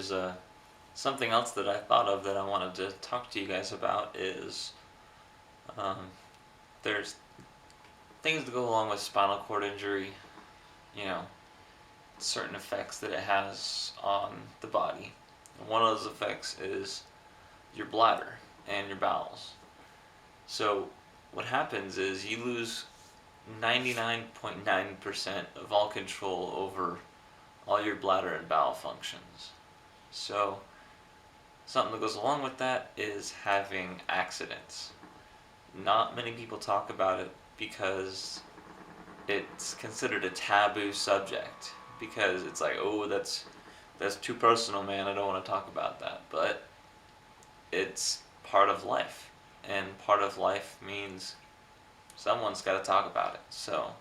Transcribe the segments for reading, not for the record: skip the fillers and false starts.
there's something else that I thought of that I wanted to talk to you guys about is um, there's things that go along with spinal cord injury, you know, certain effects that it has on the body. And one of those effects is your bladder and your bowels. So what happens is you lose 99.9% of all control over all your bladder and bowel functions. So something that goes along with that is having accidents. Not many people talk about it because it's considered a taboo subject, because it's like, oh, that's too personal, man, I don't want to talk about that. But it's part of life, and part of life means someone's got to talk about it. So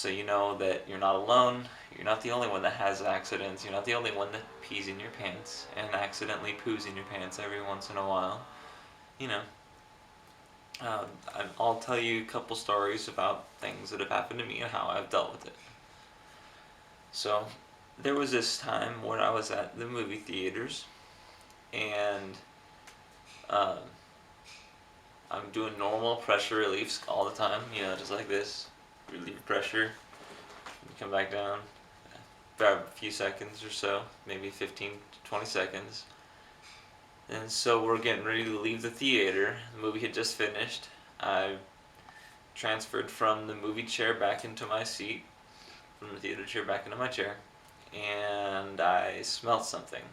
you know that you're not alone. You're not the only one that has accidents. You're not the only one that pees in your pants and accidentally poos in your pants every once in a while. You know, I'll tell you a couple stories about things that have happened to me and how I've dealt with it. So there was this time where I was at the movie theaters, and uh, I'm doing normal pressure reliefs all the time, just like this. Relieve pressure, come back down, grab a few seconds or so, maybe 15 to 20 seconds. And so we're getting ready to leave the theater. The movie had just finished. I transferred from the movie chair back into my seat, from the theater chair back into my chair, and I smelled something.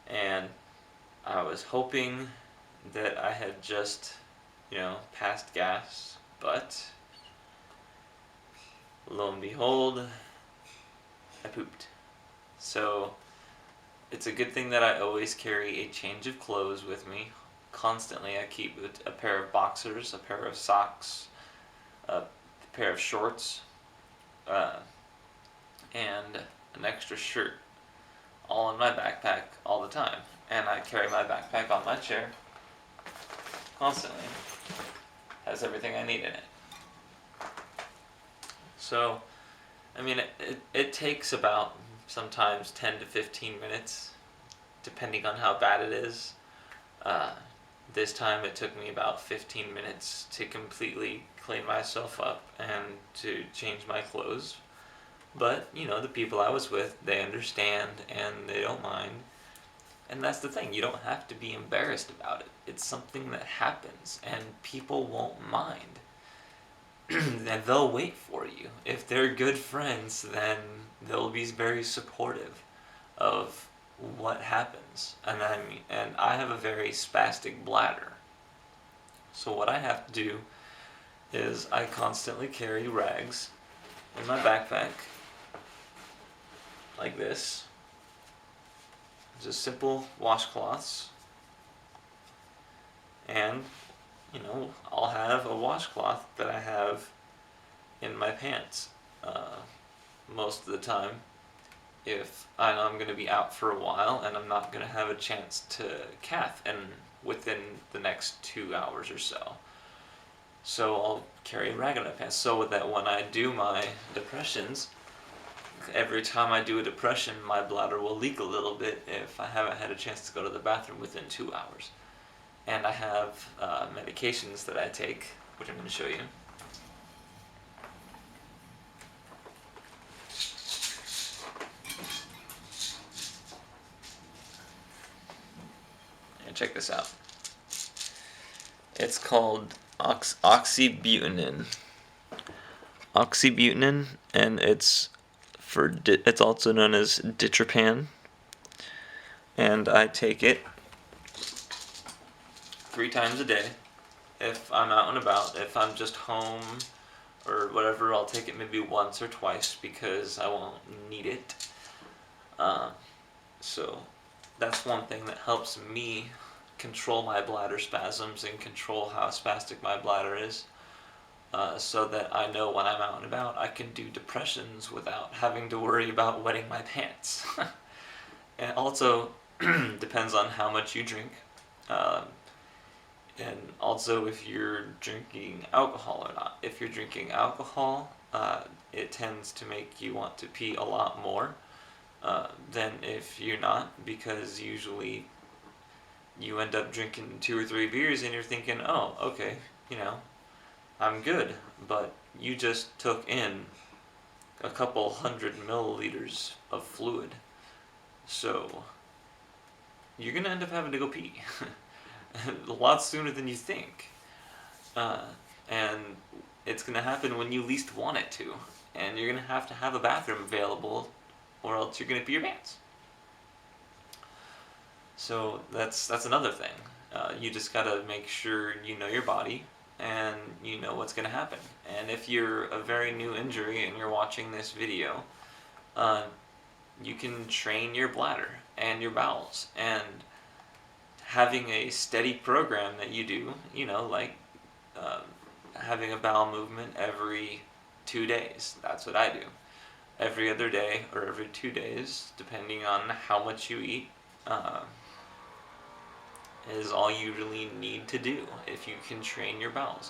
And I was hoping that I had just, passed gas, but lo and behold, I pooped. So it's a good thing that I always carry a change of clothes with me. Constantly, I keep a pair of boxers, a pair of socks, a pair of shorts, and an extra shirt, all in my backpack all the time. And I carry my backpack on my chair constantly. Has everything I need in it. So, it takes about sometimes 10 to 15 minutes, depending on how bad it is. This time it took me about 15 minutes to completely clean myself up and to change my clothes. But, the people I was with, they understand and they don't mind. And that's the thing, you don't have to be embarrassed about it. It's something that happens and people won't mind. And they'll wait for you. If they're good friends, then they'll be very supportive of what happens. And I have a very spastic bladder. So what I have to do is I constantly carry rags in my backpack like this. Just simple washcloths. And I'll have a washcloth that I have in my pants most of the time if I know I'm going to be out for a while and I'm not going to have a chance to cath within the next 2 hours or so. So I'll carry a rag in my pants so that when I do my depressions, every time I do a depression, my bladder will leak a little bit if I haven't had a chance to go to the bathroom within 2 hours. And I have medications that I take, which I'm going to show you. And check this out. It's called oxybutynin. Oxybutynin, and it's also known as ditropan. And I take it 3 times a day. If I'm out and about, if I'm just home or whatever, I'll take it maybe once or twice because I won't need it. So that's one thing that helps me control my bladder spasms and control how spastic my bladder is, so that I know when I'm out and about I can do depressions without having to worry about wetting my pants. And also depends on how much you drink. And also if you're drinking alcohol or not. If you're drinking alcohol, it tends to make you want to pee a lot more. than if you're not, because usually you end up drinking 2 or 3 beers and you're thinking, oh, okay, you know, I'm good, but you just took in a couple 100 milliliters of fluid, so you're gonna end up having to go pee a lot sooner than you think, uh, and it's gonna happen when you least want it to, and you're gonna have a bathroom available, or else you're gonna pee your pants. So that's another thing. You just gotta make sure you know your body and you know what's gonna happen. And if you're a very new injury and you're watching this video, uh, you can train your bladder and your bowels. And having a steady program that you do, like uh, having a bowel movement every 2 days. That's what I do. Every other day or every 2 days, depending on how much you eat. Is all you really need to do if you can train your bowels.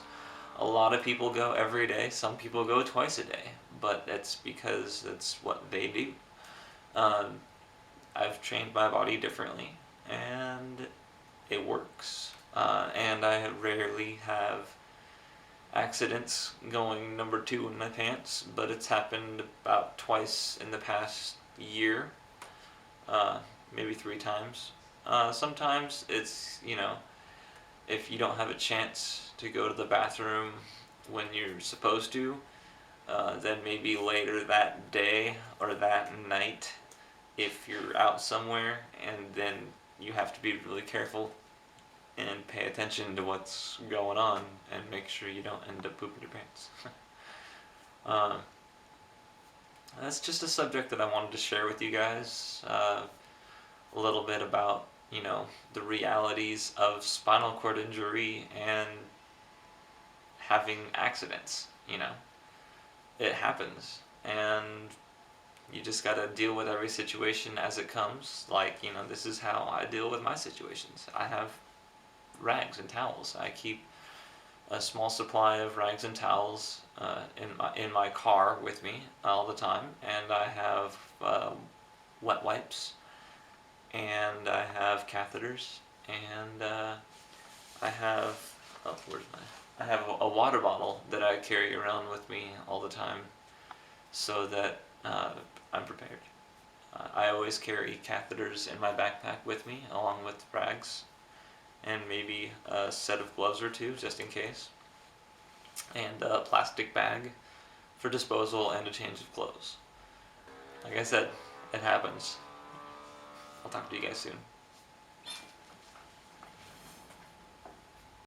A lot of people go every day, some people go twice a day, but that's because that's what they do. Um, I've trained my body differently, and it works. And I rarely have accidents going number 2 in my pants, but it's happened about twice in the past year, maybe 3 times. Sometimes it's, if you don't have a chance to go to the bathroom when you're supposed to, then maybe later that day or that night, if you're out somewhere, and then you have to be really careful and pay attention to what's going on and make sure you don't end up pooping your pants. uh, that's just a subject that I wanted to share with you guys. A little bit about the realities of spinal cord injury and having accidents. It happens, and you just gotta deal with every situation as it comes. Like, this is how I deal with my situations. I have rags and towels. I keep a small supply of rags and towels in my car with me all the time, and I have wet wipes, and I have catheters, and I have I have a water bottle that I carry around with me all the time, so that I'm prepared. I always carry catheters in my backpack with me, along with rags, and maybe a set of gloves or 2, just in case, and a plastic bag for disposal and a change of clothes. Like I said, it happens. I'll talk to you guys soon.